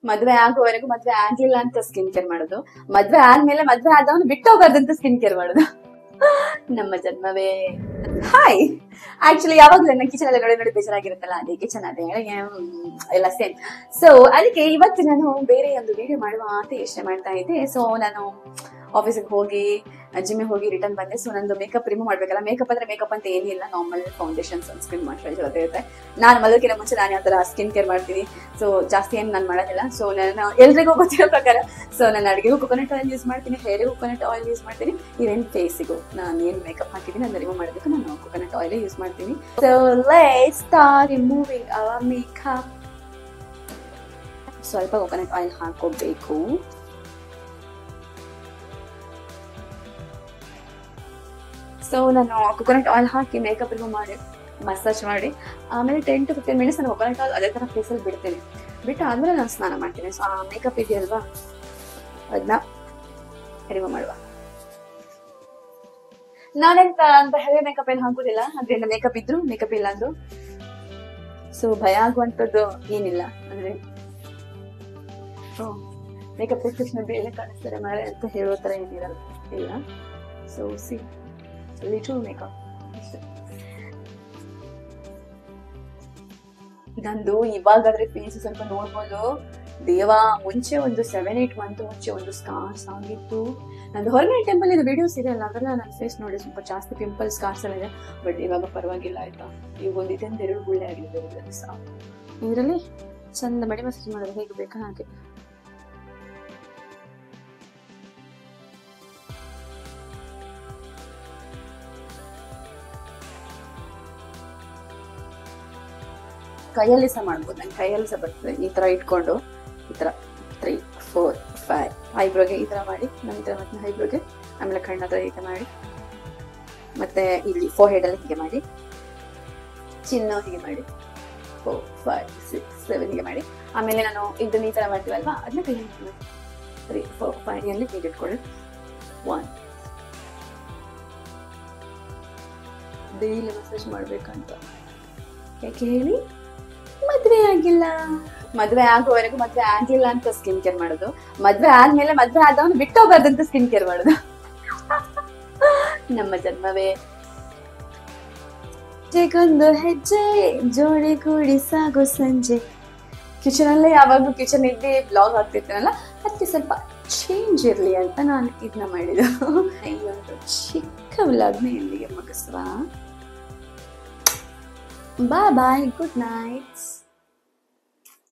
ಮದ್ವೆ ಆಗೋವರೆಗೂ ಮದ್ವೆ ಆಗ್ಲಿಲ್ಲ ಅಂತ ಸ್ಕಿನ್ ಕೇರ್ ಮಾಡೋದು, ಮದ್ವೆ ಆದ್ಮೇಲೆ ಮದ್ವೆ ಆದವನು ಬಿಟ್ಟು ಹೋಗ್ಬಾರ್ದಂತ ಸ್ಕಿನ್ ಕೇರ್ ಮಾಡೋದು. ನಮ್ಮ ಜನ್ಮವೇ. ಹಾಯ್, ಆಕ್ಚುಲಿ ಯಾವಾಗ್ಲೂ ನನ್ನ ಕಿಚನ್ ಎಲ್ಲ ನೋಡಿ ನೋಡಿ ಬೇಜಾರಾಗಿರುತ್ತಲ್ಲ, ಅದೇ ಕಿಚನ್ ಅದೇ ಎಲ್ಲ ಸೇಮ್. ಸೊ ಅದಕ್ಕೆ ಇವತ್ತು ನಾನು ಬೇರೆ ಒಂದು ವಿಡಿಯೋ ಮಾಡುವ ಅಂತ ಯೋಚನೆ ಮಾಡ್ತಾ ಇದ್ದೆ. ಸೊ ನಾನು ಆಫೀಸಿಗೆ ಹೋಗಿ ಜಿಮ್ಮಿಗೆ ಹೋಗಿ ರಿಟರ್ನ್ ಬಂದೆ. ಸೊ ನಂದು ಮೇಕಪ್ ರಿಮೂವ್ ಮಾಡ್ಬೇಕಲ್ಲ. ಮೇಕಪ್ ಅಂದ್ರೆ ಮೇಕಪ್ ಅಂತ ಏನಿಲ್ಲ, ನಾರ್ಮಲ್ ಫೌಂಡೇಶನ್, ಸನ್ಸ್ಕ್ರೀನ್, ಮಾಯಿಶ್ಚರೈಸರ್ ಅದೇ ಇರುತ್ತೆ. ನಾನು ಮಲಗಿನ ಮುಂಚೆ ನಾನು ಯಾವ ತರ ಸ್ಕಿನ್ ಕೇರ್ ಮಾಡ್ತೀನಿ. ಸೊ ಜಾಸ್ತಿ ಏನು ನಾನು ಮಾಡೋದಿಲ್ಲ. ಸೊ ನಾನು ಎಲ್ರಿಗೂ ಗೊತ್ತಿರೋ ಪ್ರಕಾರ ಸೊ ನಾನು ಅಡುಗೆಗೂ ಕೊಕೊನಟ್ ಆಯಿಲ್ ಯೂಸ್ ಮಾಡ್ತೀನಿ, ಹೇರಿಗೂ ಕೊಕೊನಟ್ ಆಯಿಲ್ ಯೂಸ್ ಮಾಡ್ತೀನಿ, ಈವನ್ ಫೇಸಿಗೂ ನಾನು ಏನು ಮೇಕಪ್ ಹಾಕಿದ್ದೀನಿ ಅದನ್ನ ರಿಮೂವ್ ಮಾಡೋದಕ್ಕೆ ನಾನು ಕೊಕೊನಟ್ ಆಯಿಲ್ ಯೂಸ್ ಮಾಡ್ತೀನಿ. So let's start removing our makeup. ಸ್ವಲ್ಪ ಕೊಕೊನಟ್ ಆಯಿಲ್ ಹಾಕೋಬೇಕು. ಸೊ ನಾನು ಕೊಕೊನಟ್ ಆಯಿಲ್ ಹಾಕಿ ಮೇಕಪ್ ರಿಮೂವ್ ಮಾಡಿ ಮಸಾಜ್ ಮಾಡಿ ಆಮೇಲೆ 10 to 15 ಮಿನಿಟ್ಸ್ ನಾನು ಕೊಕೊನಟ್ ಆಯಿಲ್ ಅದೇ ಥರ ಫೇಸಲ್ಲಿ ಬಿಡ್ತೀನಿ. ಬಿಟ್ಟು ಆದ್ಮೇಲೆ ನಾನು ಸ್ನಾನ ಮಾಡ್ತೀನಿ. ಸೊ ಆ ಮೇಕಪ್ ಇದೆಯಲ್ವಾ ಅದನ್ನ ರಿಮೂವ್ ಮಾಡುವ. ನಾನೆಂತ ಅಂತ ಹೆವಿ ಮೇಕಪ್ ಏನು ಹಾಕೋದಿಲ್ಲ, ಅದರಿಂದ ಮೇಕಪ್ ಇದ್ರು ಮೇಕಪ್ ಇಲ್ಲ ಅಂದ್ರು ಸೊ ಭಯ ಆಗುವಂಥದ್ದು ಏನಿಲ್ಲ. ಅಂದ್ರೆ ಮೇಕಪ್ ತಕ್ಷಣ ಬೇರೆ ಕಾಣಿಸ್ತಾರೆ ಮಾರೆ ಅಂತ ಹೇಳೋ ಥರ ಏನಿರಲ್ಲ ಇಲ್ಲ. ಸೊ ಸಿ ಲಿಟಲ್ ಮೇಕಪ್ ನಂದು ಇವಾಗಾದ್ರೆ ಫೇಸ್ ಸ್ವಲ್ಪ ನೋಡ್ಬೋದು. ದೇವಾ, ಮುಂಚೆ ಒಂದು 7-8 ಮಂತ್ ಮುಂಚೆ ಒಂದು ಸ್ಕಾರ್ಸ್ ಆಗಿತ್ತು. ನಂದು ಹೊರಗಡೆ ಟೆಂಪಲ್ ಇದು ವಿಡಿಯೋಸ್ ಇದೆಯಲ್ಲ, ಅದೆಲ್ಲ ನನ್ನ ಫೇಸ್ ನೋಡಿ ಸ್ವಲ್ಪ ಜಾಸ್ತಿ ಪಿಂಪಲ್ಸ್ ಸ್ಕಾರ್ಸ್ ಎಲ್ಲ ಇದೆ. ಬಟ್ ಇವಾಗ ಪರವಾಗಿಲ್ಲ ಆಯ್ತಾ. ಈಗ ಒಂದು ಇದೊಂದು 2 ಗುಳ್ಳೆ ಆಗಿದೆ ಇದರಲ್ಲಿ. ಚಂದ ಮಾಡಿ ಮಸಾಜ್ ಮಾಡೋದು ಹೇಗೆ ಬೇಕಾ ಹಾಗೆ. ಕೈಯಲ್ಲಿ ಸಹ ಮಾಡ್ಬೋದು, ನಂಗೆ ಕೈಯಲ್ಲಿ ಸಹ ಬರ್ತದೆ. ಈ ತರ ಇಟ್ಕೊಂಡು ಈ ತರ 3, 4, 5 ಐಬ್ರೋಗೆ ಈ ತರ ಮಾಡಿ, ನಂತರ ಮತ್ತೆ ಐಬ್ರೋಗೆ, ಆಮೇಲೆ ಕಣ್ಣ ಹತ್ರ ಹೀಗೆ ಮಾಡಿ, ಮತ್ತೆ ಇಲ್ಲಿ ಫೋರ್ಹೆಡ್ ಅಲ್ಲಿ ಹೀಗೆ ಮಾಡಿ, ಚಿನ್ನ ಹೀಗೆ ಮಾಡಿ, 4, 5, 6, 7 ಹೀಗೆ ಮಾಡಿ, ಆಮೇಲೆ ನಾನು ಇದನ್ನ ಈ ತರ ಮಾಡ್ತೀವಲ್ವಾ ಅದನ್ನ ಕೈಯಲ್ಲಿ 3, 4, 5 ಅಲ್ಲಿ ಹೀಗೆ ಇಟ್ಕೊಳ್ಳಿ. 1 ಡೈಲಿ ಮಸಾಜ್ ಮಾಡ್ಬೇಕಂತ ಯಾಕೆ ಹೇಳಿ, ಮದ್ವೆ ಆಗಿಲ್ಲ. ಮದ್ವೆ ಆಗೋವರೆಗೂ ಮದ್ವೆ ಆಗಿಲ್ಲ ಅಂತ ಸ್ಕಿನ್ ಕೇರ್ ಮಾಡೋದು, ಮದ್ವೆ ಆದ್ಮೇಲೆ ಮದ್ವೆ ಆದವನು ಬಿಟ್ಟು ಹೋಗ್ಬಾರ್ದಂತ ಸ್ಕಿನ್ ಕೇರ್ ಮಾಡೋದು. ನಮ್ಮ ಜನ್ಮವೇ. ಒಂದು ಹೆಜ್ಜೆ ಜೋಡಿ ಕೂಡಿ ಸಾಗೋ ಸಂಜೆ. ಕಿಚನ್ ಅಲ್ಲೇ ಯಾವಾಗ್ಲೂ ಕಿಚನ್ ಇದ್ದೇ ಬ್ಲಾಗ್ ಆಗ್ತಿರ್ತೀನಲ್ಲ, ಅದಕ್ಕೆ ಸ್ವಲ್ಪ ಚೇಂಜ್ ಇರ್ಲಿ ಅಂತ ನಾನು ಇದನ್ನ ಮಾಡಿದ್ದು. ಈ ಒಂದು ಚಿಕ್ಕ ವ್ಲಾಗ್ನ ಇಲ್ಲಿಗೆ ಮುಗಿಸುವ. Bye bye, good night.